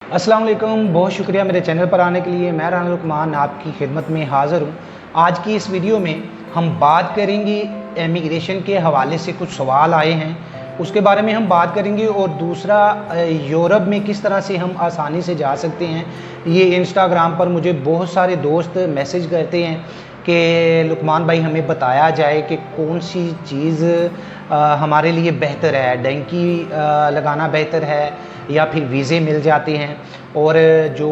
अस्सलाम वालेकुम, बहुत शुक्रिया मेरे चैनल पर आने के लिए। मैं राना लुकमान आपकी खिदमत में हाज़िर हूँ। आज की इस वीडियो में हम बात करेंगे इमिग्रेशन के हवाले से कुछ सवाल आए हैं, उसके बारे में हम बात करेंगे। और दूसरा, यूरोप में किस तरह से हम आसानी से जा सकते हैं। ये इंस्टाग्राम पर मुझे बहुत सारे दोस्त मैसेज करते हैं कि लुकमान भाई हमें बताया जाए कि कौन सी चीज़ हमारे लिए बेहतर है, डंकी लगाना बेहतर है या फिर वीज़े मिल जाते हैं, और जो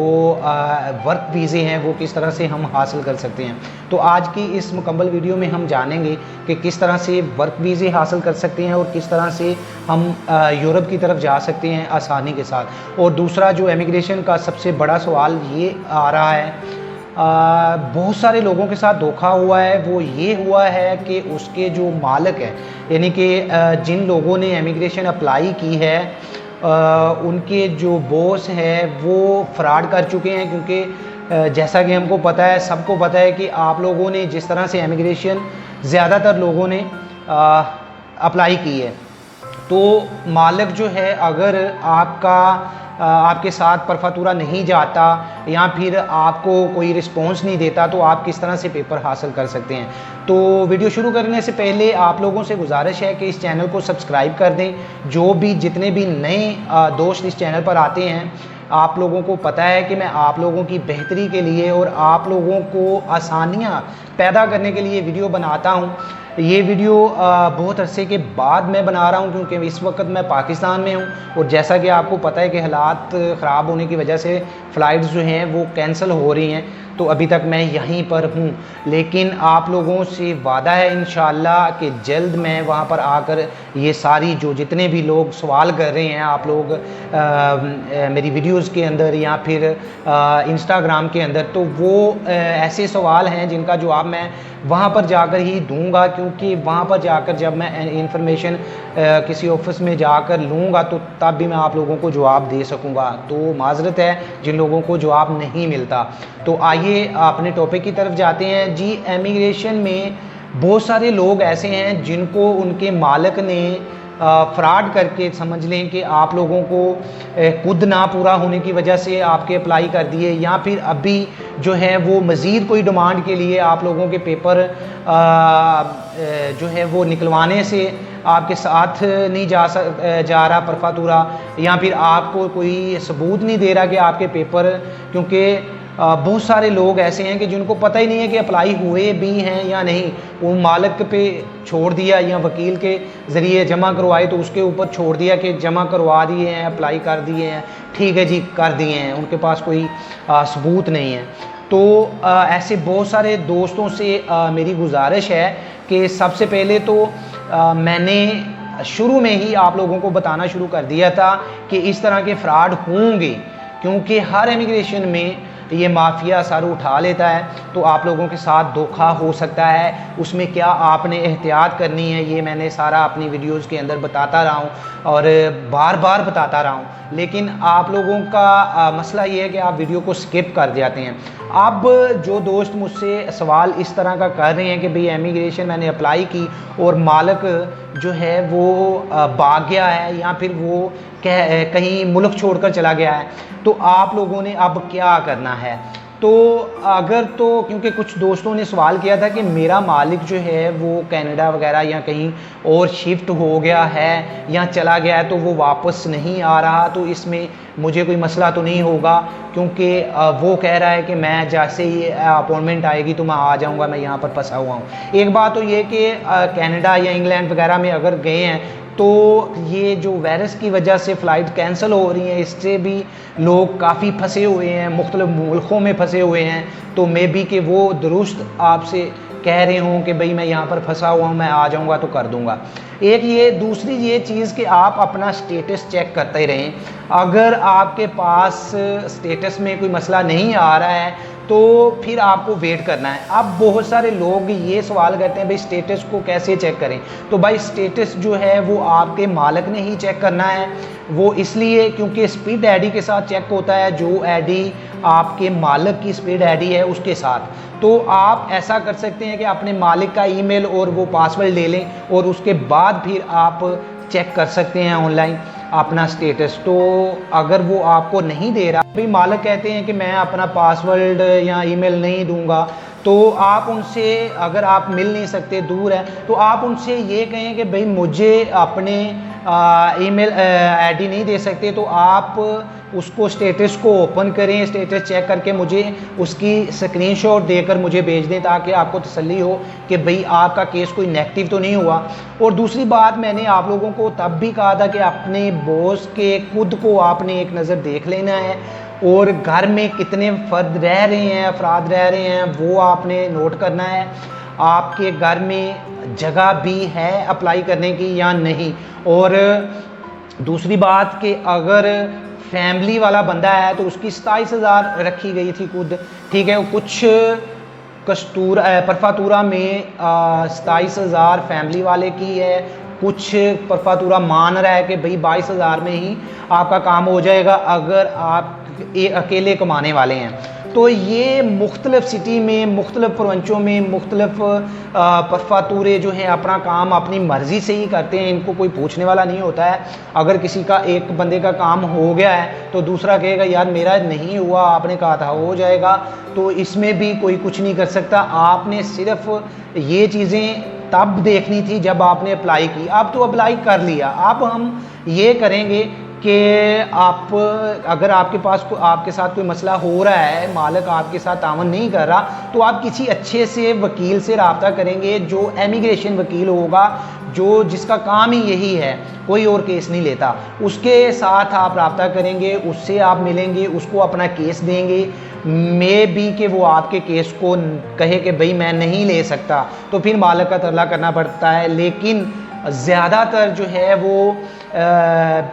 वर्क वीज़े हैं वो किस तरह से हम हासिल कर सकते हैं। तो आज की इस मुकम्मल वीडियो में हम जानेंगे कि किस तरह से वर्क वीज़े हासिल कर सकते हैं और किस तरह से हम यूरोप की तरफ जा सकते हैं आसानी के साथ। और दूसरा, जो इमिग्रेशन का सबसे बड़ा सवाल ये आ रहा है, बहुत सारे लोगों के साथ धोखा हुआ है। वो ये हुआ है कि उसके जो मालिक हैं, यानी कि जिन लोगों ने इमिग्रेशन अप्लाई की है, उनके जो बॉस हैं वो फ्रॉड कर चुके हैं। क्योंकि जैसा कि हमको पता है, सबको पता है कि आप लोगों ने जिस तरह से इमिग्रेशन ज़्यादातर लोगों ने अप्लाई की है, तो मालिक जो है अगर आपके साथ परफातूरा नहीं जाता या फिर आपको कोई रिस्पॉन्स नहीं देता, तो आप किस तरह से पेपर हासिल कर सकते हैं। तो वीडियो शुरू करने से पहले आप लोगों से गुजारिश है कि इस चैनल को सब्सक्राइब कर दें। जितने भी नए दोस्त इस चैनल पर आते हैं, आप लोगों को पता है कि मैं आप लोगों की बेहतरी के लिए और आप लोगों को आसानियाँ पैदा करने के लिए वीडियो बनाता हूँ। ये वीडियो बहुत अरसे के बाद मैं बना रहा हूँ, क्योंकि इस वक्त मैं पाकिस्तान में हूँ और जैसा कि आपको पता है कि हालात ख़राब होने की वजह से फ़्लाइट्स जो हैं वो कैंसिल हो रही हैं, तो अभी तक मैं यहीं पर हूँ। लेकिन आप लोगों से वादा है इंशाअल्लाह कि जल्द मैं वहाँ पर आकर ये सारी जितने भी लोग सवाल कर रहे हैं, आप लोग मेरी वीडियोज़ के अंदर या फिर इंस्टाग्राम के अंदर, तो वो ऐसे सवाल हैं जिनका जवाब मैं वहाँ पर जाकर ही दूंगा। क्योंकि वहाँ पर जाकर जब मैं इंफॉर्मेशन किसी ऑफिस में जाकर लूँगा, तो तब भी मैं आप लोगों को जवाब दे सकूँगा। तो माज़रत है जिन लोगों को जवाब नहीं मिलता। तो आइए अपने टॉपिक की तरफ जाते हैं। जी, इमिग्रेशन में बहुत सारे लोग ऐसे हैं जिनको उनके मालिक ने फ्रॉड करके, समझ लें कि आप लोगों को खुद ना पूरा होने की वजह से आपके अप्लाई कर दिए, या फिर अभी जो है वो मज़ीद कोई डिमांड के लिए आप लोगों के पेपर जो है वो निकलवाने से आपके साथ नहीं जा रहा परफातूरा, या फिर आपको कोई सबूत नहीं दे रहा कि आपके पेपर, क्योंकि बहुत सारे लोग ऐसे हैं कि जिनको पता ही नहीं है कि अप्लाई हुए भी हैं या नहीं। वो मालिक पे छोड़ दिया या वकील के ज़रिए जमा करवाए तो उसके ऊपर छोड़ दिया कि जमा करवा दिए हैं, अप्लाई कर दिए हैं, ठीक है जी कर दिए हैं, उनके पास कोई सबूत नहीं है। तो ऐसे बहुत सारे दोस्तों से मेरी गुजारिश है कि सबसे पहले तो मैंने शुरू में ही आप लोगों को बताना शुरू कर दिया था कि इस तरह के फ्रॉड होंगे, क्योंकि हर इमिग्रेशन में ये माफिया सर उठा लेता है। तो आप लोगों के साथ धोखा हो सकता है, उसमें क्या आपने एहतियात करनी है, ये मैंने सारा अपनी वीडियोस के अंदर बताता रहा हूँ और बार बार बताता रहा हूँ। लेकिन आप लोगों का मसला ये है कि आप वीडियो को स्किप कर जाते हैं। अब जो दोस्त मुझसे सवाल इस तरह का कर रहे हैं कि भाई इमिग्रेशन मैंने अप्लाई की और मालिक जो है वो भाग गया है या फिर वो कहीं मुल्क छोड़कर चला गया है, तो आप लोगों ने अब क्या करना है। तो क्योंकि कुछ दोस्तों ने सवाल किया था कि मेरा मालिक जो है वो कनाडा वगैरह या कहीं और शिफ्ट हो गया है या चला गया है, तो वो वापस नहीं आ रहा, तो इसमें मुझे कोई मसला तो नहीं होगा, क्योंकि वो कह रहा है कि मैं जैसे ही अपॉइंटमेंट आएगी तो मैं आ जाऊंगा, मैं यहाँ पर फंसा हुआ हूँ। एक बात तो ये कि कनाडा या इंग्लैंड वगैरह में अगर गए हैं, तो ये जो वायरस की वजह से फ़्लाइट कैंसिल हो रही हैं, इससे भी लोग काफ़ी फंसे हुए हैं, मुख्तलिफ मुल्कों में फंसे हुए हैं। तो मे बी कि वो दुरुस्त आपसे कह रहे हों कि भाई मैं यहाँ पर फंसा हुआ हूँ, मैं आ जाऊँगा तो कर दूँगा। एक ये, दूसरी ये चीज़ कि आप अपना स्टेटस चेक करते रहें। अगर आपके पास स्टेटस में कोई मसला नहीं आ रहा है, तो फिर आपको वेट करना है। अब बहुत सारे लोग ये सवाल करते हैं भाई स्टेटस को कैसे चेक करें। तो भाई स्टेटस जो है वो आपके मालिक ने ही चेक करना है। वो इसलिए क्योंकि स्पीड आईडी के साथ चेक होता है, जो आईडी आपके मालिक की स्पीड आईडी है उसके साथ। तो आप ऐसा कर सकते हैं कि अपने मालिक का ईमेल और वो पासवर्ड ले लें और उसके बाद फिर आप चेक कर सकते हैं ऑनलाइन। अपना स्टेटस। तो अगर वो आपको नहीं दे रहा, भाई मालिक कहते हैं कि मैं अपना पासवर्ड या ईमेल नहीं दूंगा, तो आप उनसे, अगर आप मिल नहीं सकते, दूर है, तो आप उनसे ये कहें कि भाई मुझे अपने ईमेल आईडी नहीं दे सकते, तो आप उसको स्टेटस को ओपन करें, स्टेटस चेक करके मुझे उसकी स्क्रीनशॉट देकर मुझे भेज दें, ताकि आपको तसल्ली हो कि भाई आपका केस कोई नेगेटिव तो नहीं हुआ। और दूसरी बात, मैंने आप लोगों को तब भी कहा था कि अपने बॉस के खुद को आपने एक नज़र देख लेना है, और घर में कितने फर्द रह रहे हैं, अफराद रह रहे हैं, वो आपने नोट करना है। आपके घर में जगह भी है अप्लाई करने की या नहीं। और दूसरी बात कि अगर फैमिली वाला बंदा है तो उसकी 27,000 रखी गई थी खुद, ठीक है। कुछ परफातूरा में 27,000 फैमिली वाले की है, कुछ परफातूरा मान रहा है कि भाई 22,000 में ही आपका काम हो जाएगा अगर आप अकेले कमाने वाले हैं। तो ये मुख्तलिफ सिटी में, मुख्तलिफ प्रवंचों में मुख्तलिफ परफातूरे जो हैं अपना काम अपनी मर्ज़ी से ही करते हैं, इनको कोई पूछने वाला नहीं होता है। अगर किसी का, एक बंदे का काम हो गया है तो दूसरा कहेगा यार मेरा नहीं हुआ, आपने कहा था हो जाएगा, तो इसमें भी कोई कुछ नहीं कर सकता। आपने सिर्फ ये चीज़ें तब देखनी थी जब आपने अप्लाई की, अब तो अप्लाई कर लिया। अब हम ये करेंगे कि आप, अगर आपके पास आपके साथ कोई मसला हो रहा है, मालिक आपके साथ तावन नहीं कर रहा, तो आप किसी अच्छे से वकील से रब्ता करेंगे, जो इमिग्रेशन वकील होगा, जो जिसका काम ही यही है, कोई और केस नहीं लेता, उसके साथ आप रब्ता करेंगे, उससे आप मिलेंगे, उसको अपना केस देंगे। मे बी कि वो आपके केस को कहे कि भाई मैं नहीं ले सकता, तो फिर मालिक का तरला करना पड़ता है। लेकिन ज़्यादातर जो है वो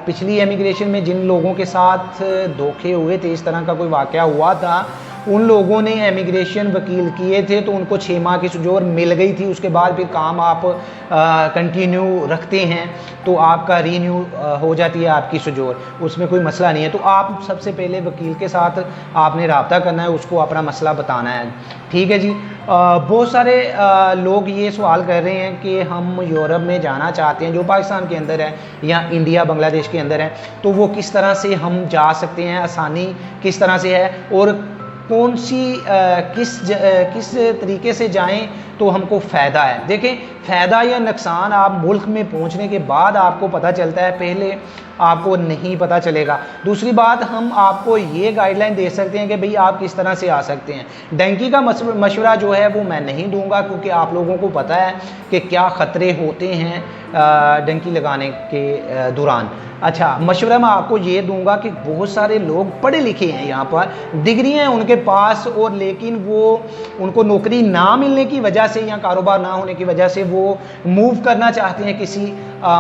पिछली इमिग्रेशन में जिन लोगों के साथ धोखे हुए थे, इस तरह का कोई वाक़या हुआ था, उन लोगों ने इमिग्रेशन वकील किए थे तो उनको 6 माह की सुजोर मिल गई थी। उसके बाद फिर काम आप कंटिन्यू रखते हैं तो आपका रीन्यू हो जाती है आपकी सुजोर, उसमें कोई मसला नहीं है। तो आप सबसे पहले वकील के साथ आपने रब्ता करना है, उसको अपना मसला बताना है, ठीक है जी। बहुत सारे लोग ये सवाल कर रहे हैं कि हम यूरोप में जाना चाहते हैं, जो पाकिस्तान के अंदर है या इंडिया बांग्लादेश के अंदर है, तो वो किस तरह से हम जा सकते हैं, आसानी किस तरह से है, और कौन सी किस तरीके से जाएं तो हमको फ़ायदा है। देखें, फ़ायदा या नुकसान आप मुल्क में पहुंचने के बाद आपको पता चलता है, पहले आपको नहीं पता चलेगा। दूसरी बात, हम आपको ये गाइडलाइन दे सकते हैं कि भाई आप किस तरह से आ सकते हैं। डंकी का मशवरा जो है वो मैं नहीं दूंगा, क्योंकि आप लोगों को पता है कि क्या ख़तरे होते हैं डंकी लगाने के दौरान। अच्छा, मशवरा मैं आपको ये दूंगा कि बहुत सारे लोग पढ़े लिखे हैं, यहाँ पर डिग्री हैं उनके पास, और लेकिन वो उनको नौकरी ना मिलने की वजह से या कारोबार ना होने की वजह से वो मूव करना चाहते हैं किसी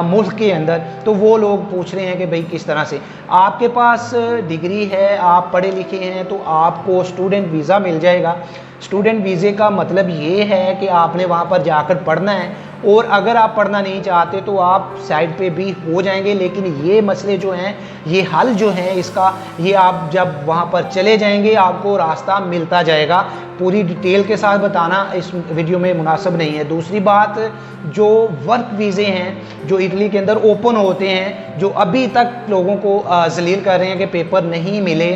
मुल्क के अंदर। तो वो लोग पूछ रहे हैं कि भाई किस तरह से, आपके पास डिग्री है, आप पढ़े लिखे हैं, तो आपको स्टूडेंट वीज़ा मिल जाएगा। स्टूडेंट वीज़े का मतलब ये है कि आपने वहाँ पर जाकर पढ़ना है, और अगर आप पढ़ना नहीं चाहते तो आप साइड पे भी हो जाएंगे। लेकिन ये मसले जो हैं, ये हल जो है इसका, ये आप जब वहाँ पर चले जाएंगे आपको रास्ता मिलता जाएगा। पूरी डिटेल के साथ बताना इस वीडियो में मुनासिब नहीं है। दूसरी बात, जो वर्क वीज़े हैं जो इटली के अंदर ओपन होते हैं, जो अभी तक लोगों को जलील कर रहे हैं कि पेपर नहीं मिले,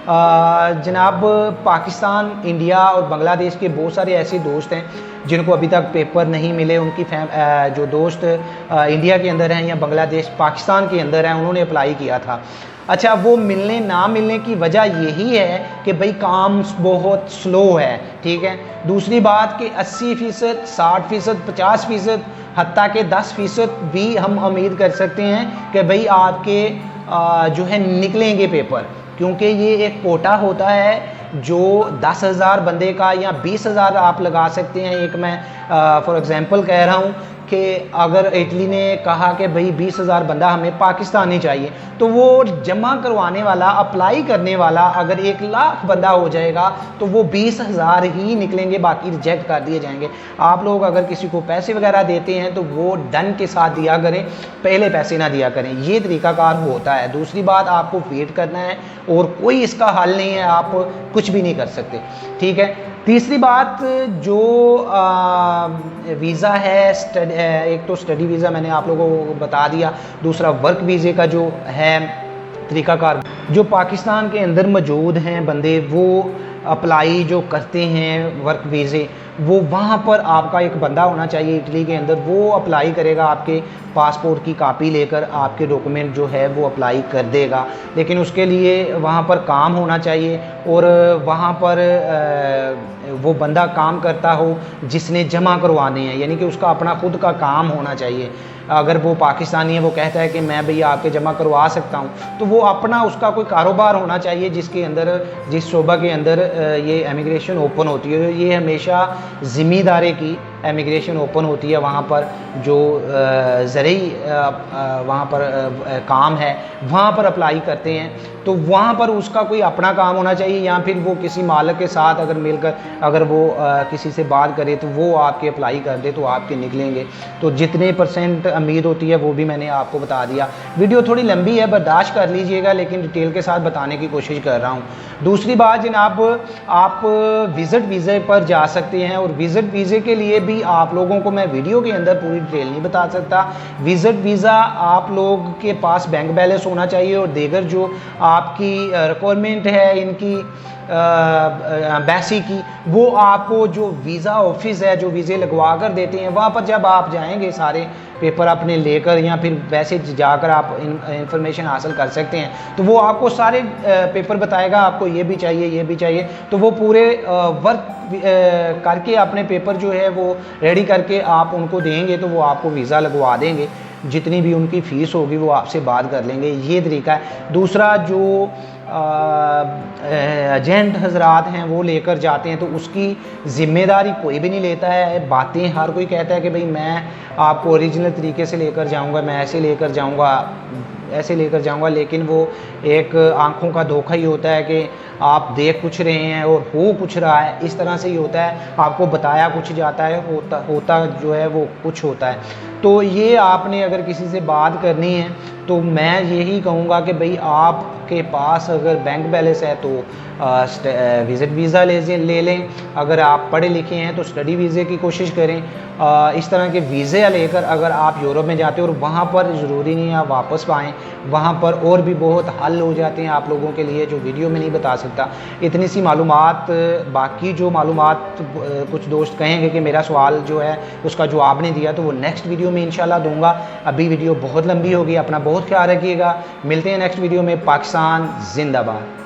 जनाब पाकिस्तान, इंडिया और बांग्लादेश के बहुत सारे ऐसे दोस्त हैं जिनको अभी तक पेपर नहीं मिले। उनकी जो दोस्त इंडिया के अंदर हैं या बांग्लादेश पाकिस्तान के अंदर हैं, उन्होंने अप्लाई किया था। अच्छा, वो मिलने ना मिलने की वजह यही है कि भाई काम बहुत स्लो है, ठीक है। दूसरी बात कि 80%, 60%, 50%, हत्ता के 10% भी हम उम्मीद कर सकते हैं कि भाई आपके जो है निकलेंगे पेपर, क्योंकि ये एक कोटा होता है जो 10,000 बंदे का या 20,000 आप लगा सकते हैं। एक मैं फॉर एग्जांपल कह रहा हूँ कि अगर इटली ने कहा कि भाई 20,000 बंदा हमें पाकिस्तानी चाहिए, तो वो जमा करवाने वाला, अप्लाई करने वाला अगर 1,00,000 बंदा हो जाएगा तो वो 20,000 ही निकलेंगे, बाकी रिजेक्ट कर दिए जाएंगे। आप लोग अगर किसी को पैसे वगैरह देते हैं तो वो डन के साथ दिया करें, पहले पैसे ना दिया करें, ये तरीकाकार होता है। दूसरी बात, आपको वेट करना है और कोई इसका हल नहीं है, आप कुछ भी नहीं कर सकते, ठीक है। तीसरी बात जो वीज़ा है, एक तो स्टडी वीज़ा मैंने आप लोगों को बता दिया, दूसरा वर्क वीज़े का जो है तरीक़ाकार, जो पाकिस्तान के अंदर मौजूद हैं बंदे वो अप्लाई जो करते हैं वर्क वीज़े, वो वहाँ पर आपका एक बंदा होना चाहिए इटली के अंदर, वो अप्लाई करेगा, आपके पासपोर्ट की कॉपी लेकर आपके डॉक्यूमेंट जो है वो अप्लाई कर देगा। लेकिन उसके लिए वहाँ पर काम होना चाहिए और वहाँ पर वो बंदा काम करता हो जिसने जमा करवाने हैं, यानी कि उसका अपना खुद का काम होना चाहिए। अगर वो पाकिस्तानी है, वो कहता है कि मैं भैया आपके जमा करवा सकता हूँ, तो वो अपना उसका कोई कारोबार होना चाहिए जिसके अंदर, जिस शोबा के अंदर ये इमिग्रेशन ओपन होती है। ये हमेशा ज़िम्मेदारी की इमिग्रेशन ओपन होती है, वहाँ पर जो ज़रूरी वहाँ पर काम है वहाँ पर अप्लाई करते हैं, तो वहाँ पर उसका कोई अपना काम होना चाहिए, या फिर वो किसी मालिक के साथ अगर मिलकर अगर वो किसी से बात करे तो वो आपके अप्लाई कर दे तो आपके निकलेंगे। तो जितने % उम्मीद होती है वो भी मैंने आपको बता दिया। वीडियो थोड़ी लंबी है, बर्दाश्त कर लीजिएगा, लेकिन डिटेल के साथ बताने की कोशिश कर रहा हूँ। दूसरी बात जनाब, आप विज़िट वीज़े पर जा सकते हैं, और विज़िट वीज़े के लिए भी आप लोगों को मैं वीडियो के अंदर पूरी डिटेल नहीं बता सकता। विज़िट वीज़ा आप लोग के पास बैंक बैलेंस होना चाहिए, और दीगर जो आपकी रिक्वायरमेंट है इनकी बैसी की, वो आपको जो वीज़ा ऑफिस है जो वीज़े लगवा कर देते हैं, वहाँ पर जब आप जाएंगे सारे पेपर अपने लेकर, या फिर वैसे जाकर आप इंफॉर्मेशन हासिल कर सकते हैं, तो वो आपको सारे पेपर बताएगा, आपको ये भी चाहिए, ये भी चाहिए, तो वो पूरे वर्क करके अपने पेपर जो है वो रेडी करके आप उनको देंगे, तो वो आपको वीज़ा लगवा देंगे। जितनी भी उनकी फ़ीस होगी वो आपसे बात कर लेंगे, ये तरीका है। दूसरा जो एजेंट हजरात हैं वो लेकर जाते हैं, तो उसकी ज़िम्मेदारी कोई भी नहीं लेता है। बातें हर कोई कहता है कि भाई मैं आपको ओरिजिनल तरीके से लेकर जाऊंगा, मैं ऐसे लेकर जाऊंगा, ऐसे लेकर जाऊंगा, लेकिन वो एक आंखों का धोखा ही होता है कि आप देख कुछ रहे हैं और हो कुछ रहा है, इस तरह से ही होता है। आपको बताया कुछ जाता है, होता जो है वो कुछ होता है। तो ये आपने अगर किसी से बात करनी है तो मैं यही कहूँगा कि भाई आपके पास अगर बैंक बैलेंस है तो विज़िट वीज़ा ले लें, अगर आप पढ़े लिखे हैं तो स्टडी वीज़े की कोशिश करें। इस तरह के वीज़े लेकर अगर आप यूरोप में जाते हो, और वहाँ पर ज़रूरी नहीं आप वापस आएँ, वहाँ पर और भी बहुत हल हो जाते हैं आप लोगों के लिए जो वीडियो में नहीं बता सकता। इतनी सी मालूमात, बाकी जो मालूमात कुछ दोस्त कहेंगे कि मेरा सवाल जो है उसका जवाब नहीं दिया, तो वो नेक्स्ट वीडियो में इंशाल्लाह दूंगा। अभी वीडियो बहुत लंबी होगी, अपना बहुत ख्याल रखिएगा। मिलते हैं नेक्स्ट वीडियो में। पाकिस्तान जिंदाबाद।